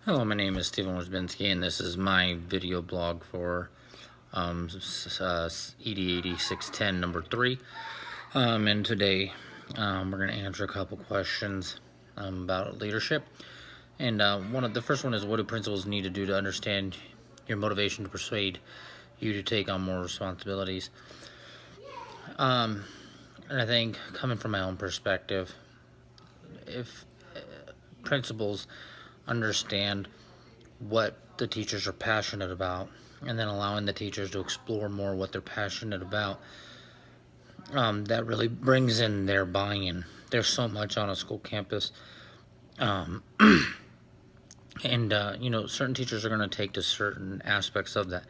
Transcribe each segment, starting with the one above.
Hello, my name is Stephen Wojbinski, and this is my video blog for ED 8610 number 3. And today we're going to answer a couple questions about leadership. And the first one is, what do principals need to do to understand your motivation to persuade you to take on more responsibilities? And I think, coming from my own perspective, if principals understand what the teachers are passionate about, and then allowing the teachers to explore more what they're passionate about, that really brings in their buy-in. There's so much on a school campus, and certain teachers are going to take to certain aspects of that.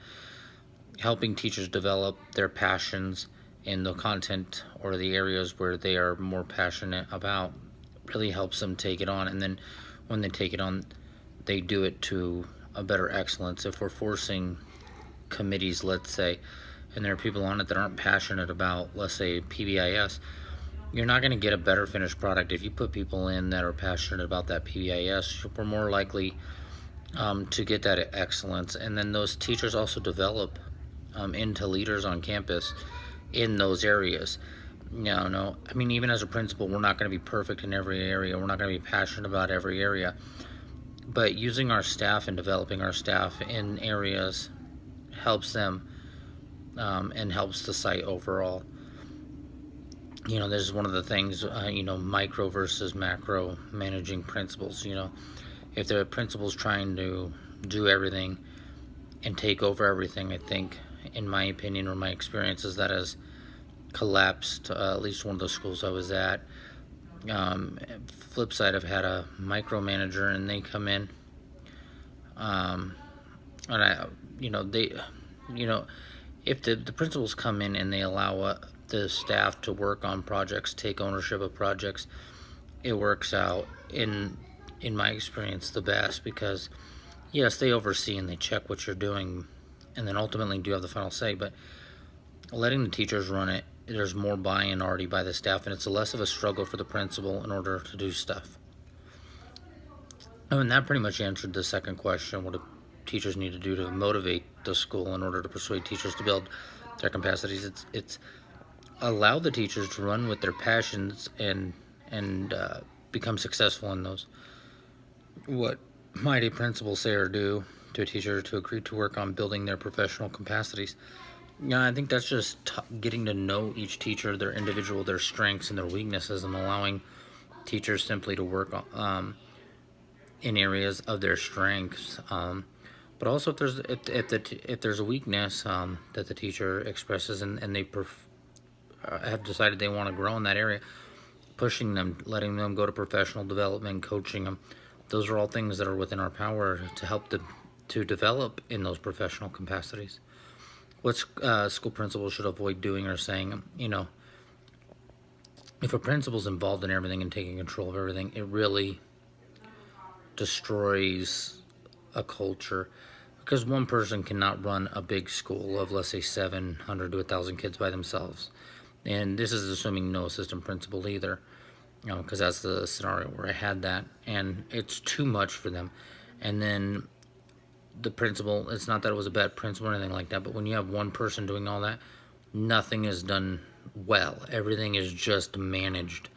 Helping teachers develop their passions in the content or the areas where they are more passionate about really helps them take it on, and then when they take it on, they do it to a better excellence. If we're forcing committees, let's say, and there are people on it that aren't passionate about, let's say, PBIS, you're not going to get a better finished product. If you put people in that are passionate about that PBIS, we're more likely to get that excellence. And then those teachers also develop into leaders on campus in those areas. No, I mean, even as a principal, we're not going to be perfect in every area. We're not going to be passionate about every area. But using our staff and developing our staff in areas helps them and helps the site overall. This is one of the things, micro versus macro managing principals. If the principal's trying to do everything and take over everything, I think, in my opinion or my experiences, that has collapsed at least one of the schools I was at. Flip side, I've had a micromanager, and they come in, and if the principals come in and they allow the staff to work on projects, take ownership of projects, it works out in my experience the best, because yes, they oversee and they check what you're doing, and then ultimately do have the final say. But letting the teachers run it, there's more buy-in already by the staff, and it's less of a struggle for the principal in order to do stuff. And that pretty much answered the second question: what do teachers need to do to motivate the school in order to persuade teachers to build their capacities? It's allow the teachers to run with their passions and become successful in those. What might a principal say or do to a teacher to agree to work on building their professional capacities? I think that's just getting to know each teacher, their individual, their strengths and their weaknesses, and allowing teachers simply to work in areas of their strengths. But also, if there's a weakness that the teacher expresses, and they have decided they want to grow in that area, pushing them, letting them go to professional development, coaching them. Those are all things that are within our power to help them to develop in those professional capacities. What school principals should avoid doing or saying, if a principal's involved in everything and taking control of everything, it really destroys a culture, because one person cannot run a big school of, let's say, 700 to 1,000 kids by themselves. And this is assuming no assistant principal either, because that's the scenario where I had that, and it's too much for them. And then the principal, it's not that it was a bad principal or anything like that, but when you have one person doing all that, nothing is done well. Everything is just managed.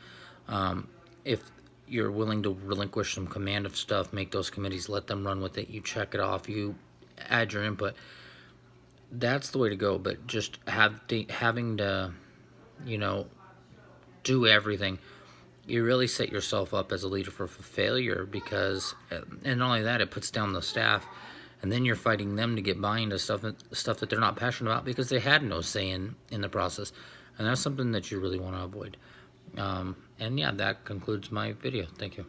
If you're willing to relinquish some command of stuff, make those committees, let them run with it, you check it off, you add your input, that's the way to go. But just having to do everything, you really set yourself up as a leader for failure, because, and not only that, it puts down the staff, and then you're fighting them to get buy-in to stuff that they're not passionate about because they had no say in the process. And that's something that you really want to avoid. And yeah, that concludes my video. Thank you.